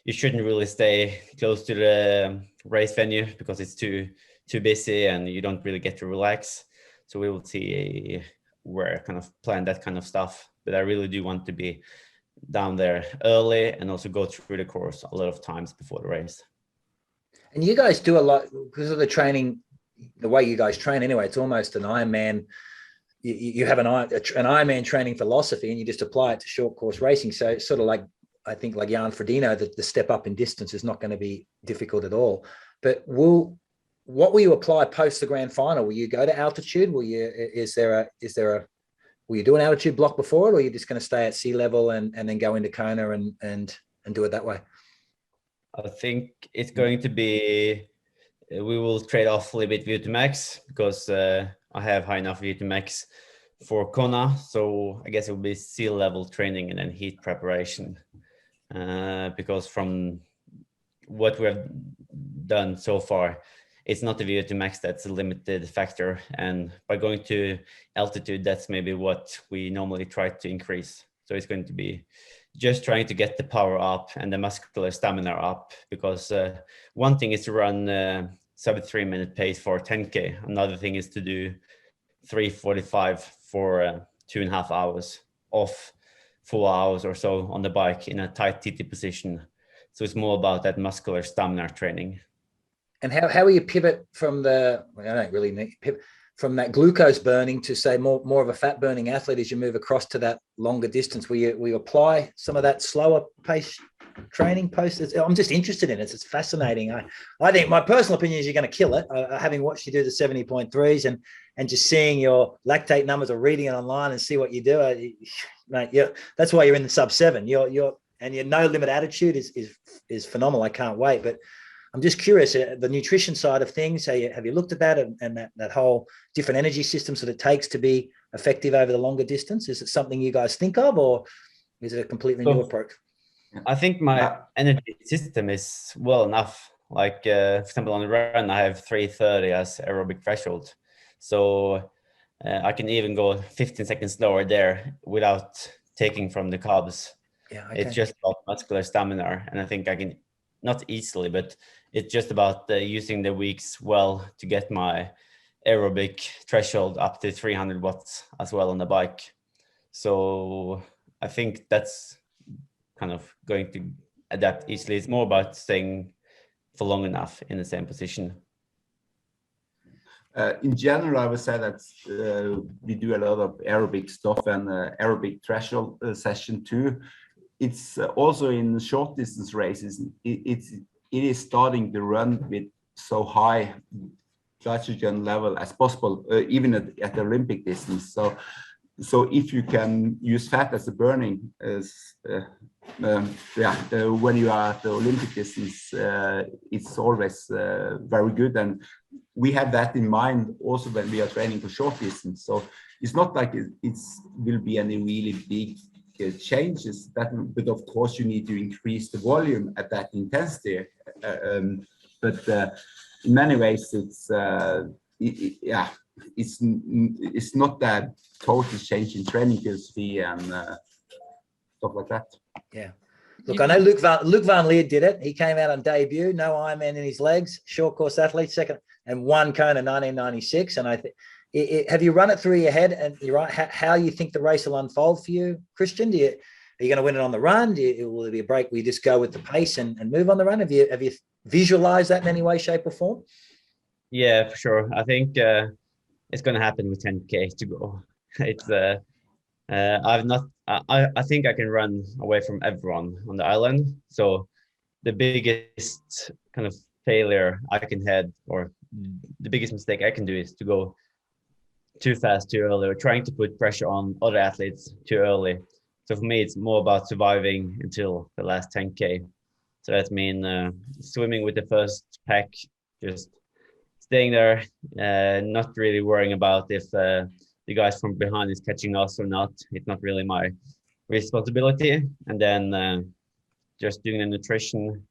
you shouldn't really stay close to the race venue because it's too busy and you don't really get to relax. So we will see where I kind of plan that kind of stuff. But I really do want to be down there early and also go through the course a lot of times before the race. And you guys do a lot because of the training, the way you guys train anyway. It's almost an Ironman. You have an Ironman training philosophy and you just apply it to short course racing. So it's sort of like, I think like Jan Frodeno, that the step up in distance is not going to be difficult at all. But what will you apply post the grand final? Will you go to altitude? Will you do an altitude block before it, or are you just going to stay at sea level and then go into Kona and do it that way? I think it's going to be, we will trade off a little bit VO2 max because I have high enough VO2 max for Kona. So I guess it will be sea level training and then heat preparation. Because from what we have done so far, it's not the VO2 max that's a limited factor. And by going to altitude, that's maybe what we normally try to increase. So it's going to be just trying to get the power up and the muscular stamina up, because one thing is to run sub 3 minute pace for 10K. Another thing is to do 3:45 for 2.5 hours off 4 hours or so on the bike in a tight TT position. So it's more about that muscular stamina training. And how will you pivot from I don't really need pivot from that glucose burning to say more of a fat burning athlete as you move across to that longer distance? Will you apply some of that slower pace training post? I'm just interested in it. It's fascinating. I think my personal opinion is you're going to kill it. Having watched you do the 70.3s and just seeing your lactate numbers or reading it online and see what you do, mate, that's why you're in the sub 7. Your no limit attitude is phenomenal. I can't wait. But I'm just curious, the nutrition side of things, have you looked at that and that whole different energy systems that it takes to be effective over the longer distance? Is it something you guys think of, or is it a completely new approach? I think my energy system is well enough. Like, for example, on the run, I have 3:30 as aerobic threshold. So I can even go 15 seconds slower there without taking from the carbs. Yeah, okay. It's just about muscular stamina. And I think I can not easily, but it's just about using the weeks well to get my aerobic threshold up to 300 watts as well on the bike. So I think that's kind of going to adapt easily. It's more about staying for long enough in the same position. In general, I would say that we do a lot of aerobic stuff and aerobic threshold session too. It's also in short distance races. It is starting to run with so high glycogen level as possible, even at the Olympic distance. So if you can use fat as a burning, when you are at the Olympic distance, it's always very good. And we have that in mind also when we are training for short distance. So it's not like it will be any really big changes, but of course you need to increase the volume at that intensity. But in many ways, it's not that total change in training philosophy and stuff like that. Yeah. Look, I know Luc van Leer did it. He came out on debut, no Ironman in his legs, short course athlete, second, and won Kona 1996. And I think, have you run it through your head and you're right, how you think the race will unfold for you, Kristian? Are you going to win it on the run? Will there be a break where you just go with the pace and move on the run? Have you visualized that in any way, shape, or form? Yeah, for sure. I think it's going to happen with 10K to go. It's I think I can run away from everyone on the island. So the biggest kind of failure I can have, or the biggest mistake I can do, is to go too fast, too early, or trying to put pressure on other athletes too early. So for me, it's more about surviving until the last 10K. So that means swimming with the first pack, just staying there, not really worrying about if the guys from behind is catching us or not. It's not really my responsibility. And then just doing the nutrition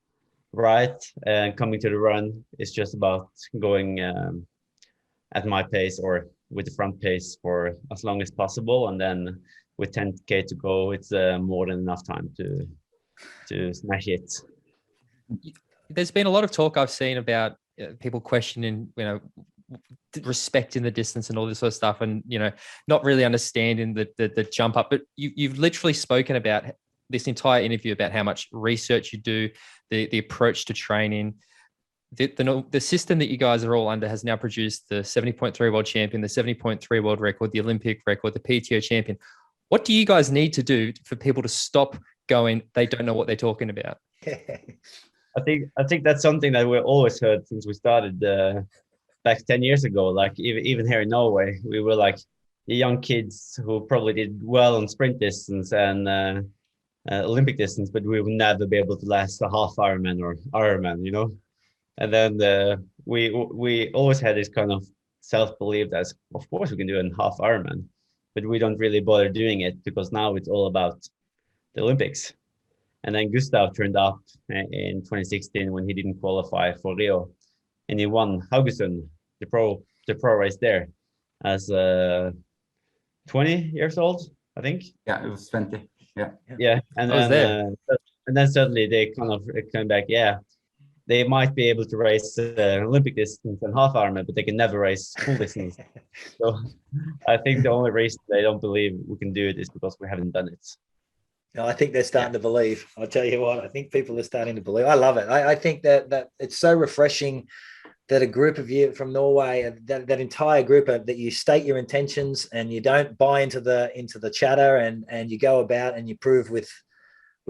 right and coming to the run is just about going at my pace or with the front pace for as long as possible. And then with 10K to go, it's more than enough time to smash it. There's been a lot of talk I've seen about people questioning, respecting the distance and all this sort of stuff, and not really understanding the jump up. But you've literally spoken about this entire interview about how much research you do, the approach to training. The system that you guys are all under has now produced the 70.3 world champion, the 70.3 world record, the Olympic record, the PTO champion. What do you guys need to do for people to stop going, they don't know what they're talking about? I think that's something that we've always heard since we started back 10 years ago. Like even here in Norway, we were like the young kids who probably did well on sprint distance and Olympic distance, but we would never be able to last a half Ironman or Ironman, And then we always had this kind of self-belief that, of course, we can do a half Ironman, but we don't really bother doing it because now it's all about the Olympics. And then Gustav turned up in 2016 when he didn't qualify for Rio, and he won Haugesund, the pro race there, as 20 years old, I think. Yeah, it was 20. Yeah. Yeah, and then suddenly they kind of came back. Yeah, they might be able to race Olympic distance and half Ironman, but they can never race full distance. So I think the only reason they don't believe we can do it is because we haven't done it. No, I think they're starting to believe. I'll tell you what, I think people are starting to believe. I love it. I think that it's so refreshing that a group of you from Norway, that entire group, that you state your intentions and you don't buy into the chatter and you go about and you prove with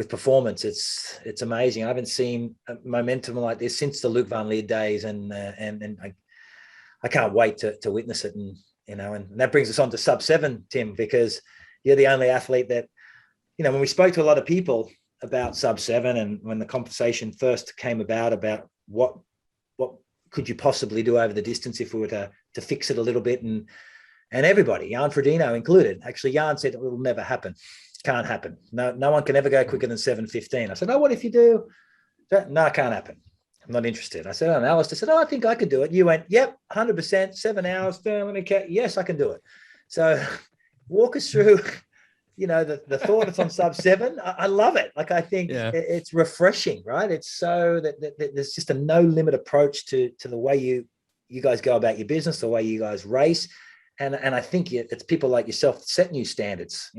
performance. It's amazing. I haven't seen momentum like this since the Luc van Leer days, and I can't wait to witness it. And and that brings us on to sub 7, Tim, because you're the only athlete that, when we spoke to a lot of people about sub 7 and when the conversation first came about what could you possibly do over the distance if we were to fix it a little bit, and everybody, Jan Frodeno included, actually Jan said it will never happen. Can't happen. No one can ever go quicker than 7:15. I said, what if you do? No, it can't happen. I'm not interested. I said, Alistair said, I think I could do it. You went, yep, 100%, 7 hours. Yes, I can do it. So walk us through the thought it's on sub 7, I love it. Like, I think it's refreshing, right? It's so that there's just a no limit approach to the way you guys go about your business, the way you guys race. And I think it's people like yourself that set new standards.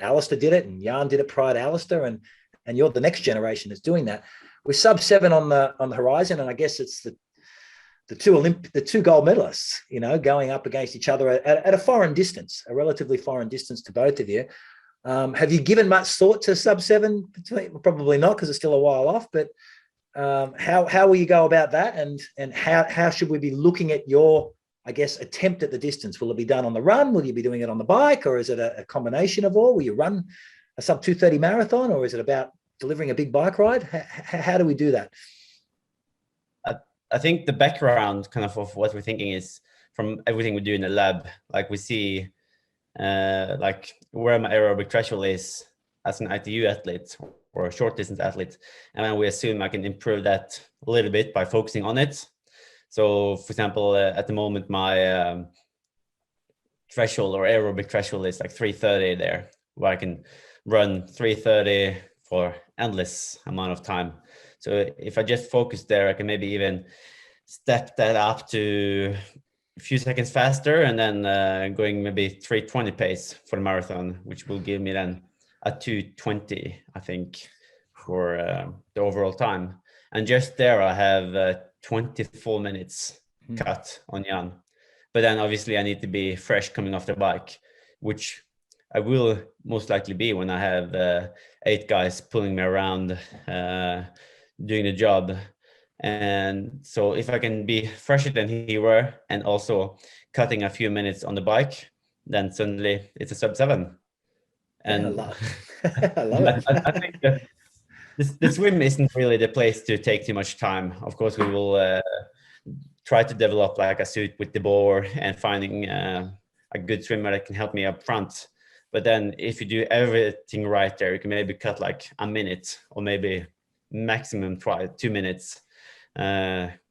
Alistair did it, and Jan did it prior to Alistair, and you're the next generation that's doing that. With sub 7 on the horizon, and I guess it's the two gold medalists, going up against each other at a foreign distance, a relatively foreign distance to both of you. Have you given much thought to sub 7? Probably not, because it's still a while off. But how will you go about that, and how should we be looking at your, I guess, attempt at the distance? Will it be done on the run? Will you be doing it on the bike, or is it a combination of all? Will you run a sub 2:30 marathon, or is it about delivering a big bike ride? How do we do that? I think the background kind of what we're thinking is from everything we do in the lab. Like, we see like where my aerobic threshold is as an ITU athlete or a short distance athlete, and then we assume I can improve that a little bit by focusing on it. So, for example, at the moment, my threshold or aerobic threshold is like 3:30 there, where I can run 3:30 for endless amount of time. So if I just focus there, I can maybe even step that up to a few seconds faster, and then going maybe 3:20 pace for the marathon, which will give me then a 2:20, I think, for the overall time. And just there, I have 24 minutes cut on Jan. But then obviously I need to be fresh coming off the bike, which I will most likely be when I have 8 guys pulling me around, doing the job. And so if I can be fresher than he were and also cutting a few minutes on the bike, then suddenly it's a sub 7. And I love it. I think that the swim isn't really the place to take too much time. Of course, we will try to develop like a suit with the bore and finding a good swimmer that can help me up front. But then if you do everything right there, you can maybe cut like a minute, or maybe maximum 2 minutes,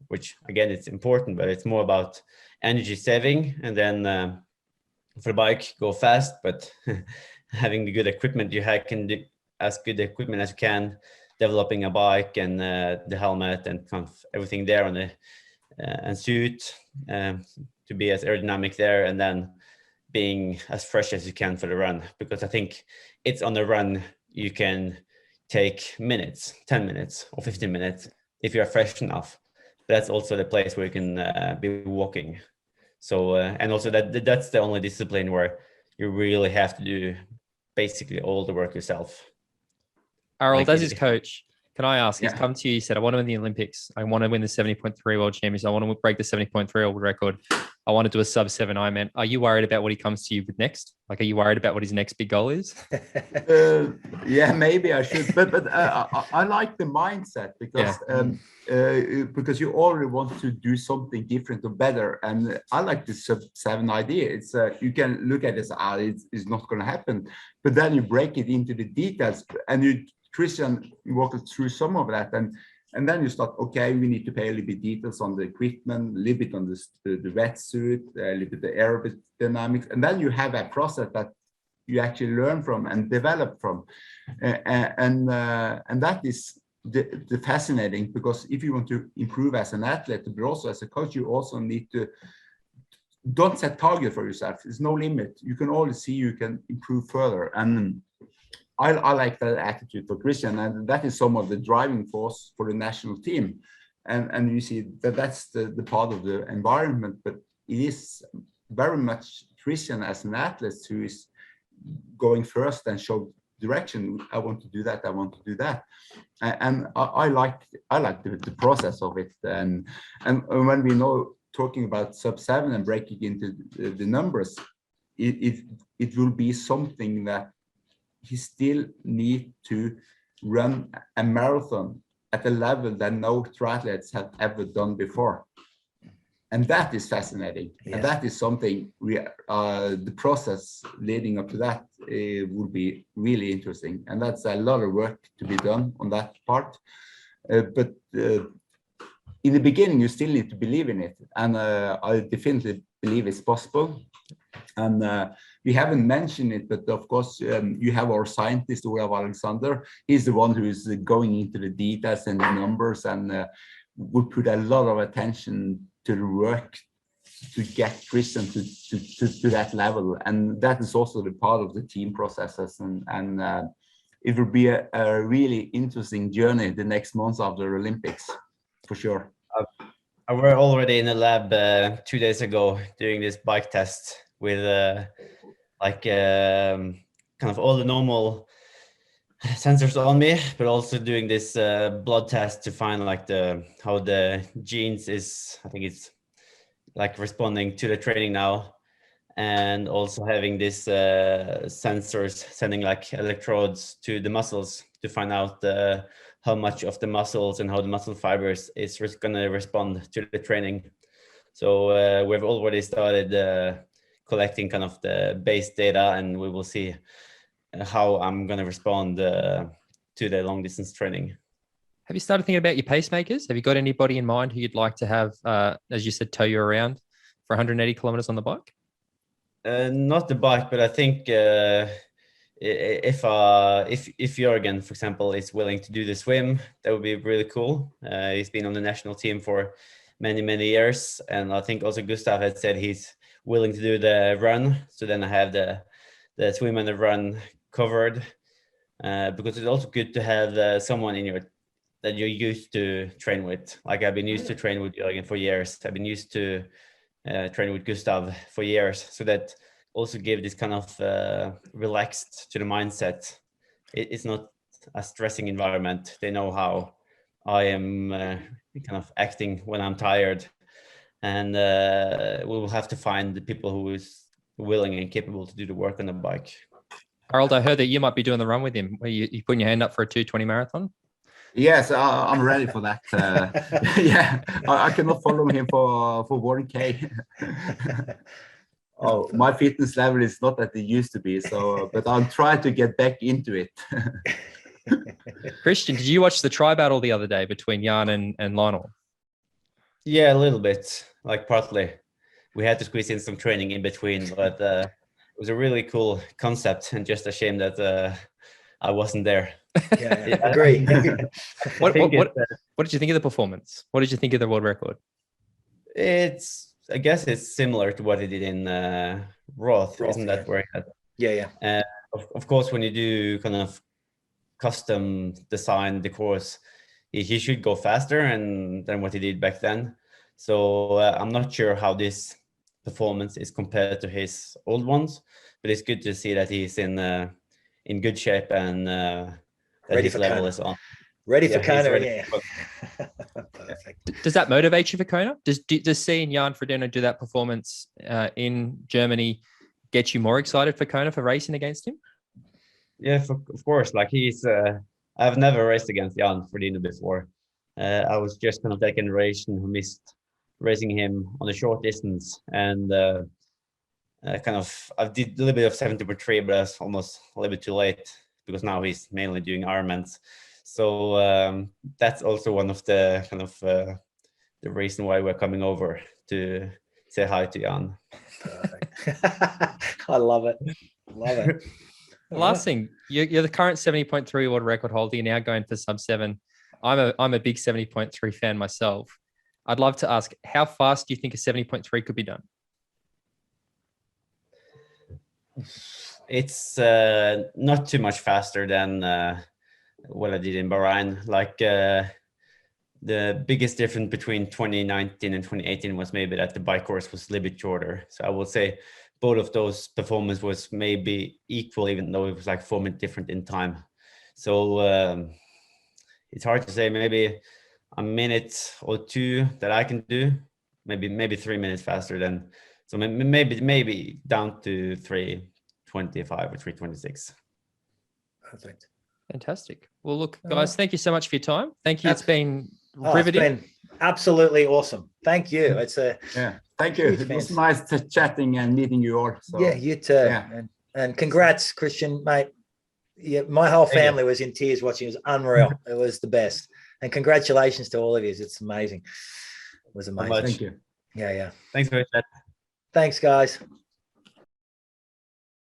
which again, it's important, but it's more about energy saving. And then for the bike, go fast, but having the good equipment you can do as good equipment as you can, developing a bike and the helmet and kind of everything there on the and suit to be as aerodynamic there, and then being as fresh as you can for the run. Because I think it's on the run you can take minutes, 10 minutes or 15 minutes if you're fresh enough. That's also the place where you can be walking. So and also that's the only discipline where you really have to do basically all the work yourself. Arild, Like, as his coach, can I ask, he's Yeah. come to you, he said, I want to win the Olympics. I want to win the 70.3 World Champions. I want to break the 70.3 world record. I want to do a sub 7 Ironman. Are you worried about what he comes to you with next? Like, are you worried about what his next big goal is? Yeah, maybe I should, but I like the mindset because you already want to do something different or better, and I like the sub 7 idea. It's you can look at it as it's not going to happen, but then you break it into the details, and Kristian walked us through some of that, and then you start, okay, we need to pay a little bit details on the equipment, a little bit on the wetsuit, a little bit the aerodynamics, and then you have a process that you actually learn from and develop from, and that is the fascinating, because if you want to improve as an athlete, but also as a coach, you also need to don't set target for yourself. There's no limit. You can always see you can improve further, and I like that attitude for Kristian, and that is some of the driving force for the national team. And you see that's the part of the environment, but it is very much Kristian as an athlete who is going first and show direction. I want to do that. I want to do that. And I like the process of it. And when we know talking about sub 7 and breaking into the numbers, it will be something that he still need to run a marathon at a level that no triathletes have ever done before. And that is fascinating. Yeah. And that is something the process leading up to that will be really interesting. And that's a lot of work to be done on that part. But in the beginning, you still need to believe in it. And I definitely believe it's possible. And we haven't mentioned it, but of course, you have our scientist, Olav Alexander. He's the one who is going into the details and the numbers, and would put a lot of attention to the work to get Kristian to that level. And that is also the part of the team processes. And it will be a really interesting journey the next months after the Olympics, for sure. I were already in the lab 2 days ago doing this bike test with kind of all the normal sensors on me, but also doing this blood test to find like how the genes is, I think it's like responding to the training now, and also having this sensors sending like electrodes to the muscles to find out how much of the muscles and how the muscle fibers is going to respond to the training. So we've already started collecting kind of the base data, and we will see how I'm going to respond to the long distance training. Have you started thinking about your pacemakers? Have you got anybody in mind who you'd like to have, as you said, tow you around for 180 kilometers on the bike? Not the bike, but I think if Jørgen, for example, is willing to do the swim, that would be really cool. He's been on the national team for many years, and I think also Gustav had said he's willing to do the run. So then I have the swim and the run covered, because it's also good to have someone in that you're used to train with. Like I've been used to train with Jørgen for years. I've been used to train with Gustav for years, so that also give this kind of relaxed to the mindset. It's not a stressing environment. They know how I am kind of acting when I'm tired, and we will have to find the people who is willing and capable to do the work on the bike. Arild, I heard that you might be doing the run with him. Are you putting your hand up for a 2:20 marathon? Yes, I'm ready for that. Yeah, I cannot follow him for 1K. Oh, my fitness level is not that it used to be. So, but I'll try to get back into it. Kristian, did you watch the tri battle the other day between Jan and Lionel? Yeah, a little bit, like partly. We had to squeeze in some training in between, but it was a really cool concept, and just a shame that I wasn't there. Yeah, agree. What did you think of the performance? What did you think of the world record? I guess it's similar to what he did in Roth, isn't that where? Yeah. Of course, when you do kind of custom design the course, he should go faster than what he did back then. So I'm not sure how this performance is compared to his old ones, but it's good to see that he's in good shape, and that ready his for level Kona. is on. Ready for Kona, yeah. Perfect. Does that motivate you for Kona? Does seeing Jan Frodeno do that performance in Germany get you more excited for Kona, for racing against him? Yeah, of course. Like I've never raced against Jan Frodeno before. I was just kind of that generation who missed racing him on the short distance, and I did a little bit of 70.3, but that's almost a little bit too late, because now he's mainly doing Ironmans. So that's also one of the kind of the reason why we're coming over to say hi to Jan. I love it. Love it. Last thing, you're the current 70.3 world record holder. You're now going for sub 7. I'm a big 70.3 fan myself. I'd love to ask, how fast do you think a 70.3 could be done? It's not too much faster than what I did in Bahrain. Like the biggest difference between 2019 and 2018 was maybe that the bike course was a little bit shorter. So I would say both of those performance was maybe equal, even though it was like 4 minutes different in time. So it's hard to say. Maybe a minute or two that I can do, maybe 3 minutes faster than. So maybe down to 3:25 or 3:26. Perfect. Fantastic. Well, look, guys, thank you so much for your time. Thank you. It's been It's riveting. been absolutely awesome. Thank you. It's thank you. It was nice chatting and meeting you all. So. Yeah, you too. Yeah. And congrats, Kristian, mate. Yeah, my whole family was in tears watching. It was unreal. It was the best. And congratulations to all of you. It's amazing. It was amazing. Thank you. Yeah. Thanks very much. Thanks, guys.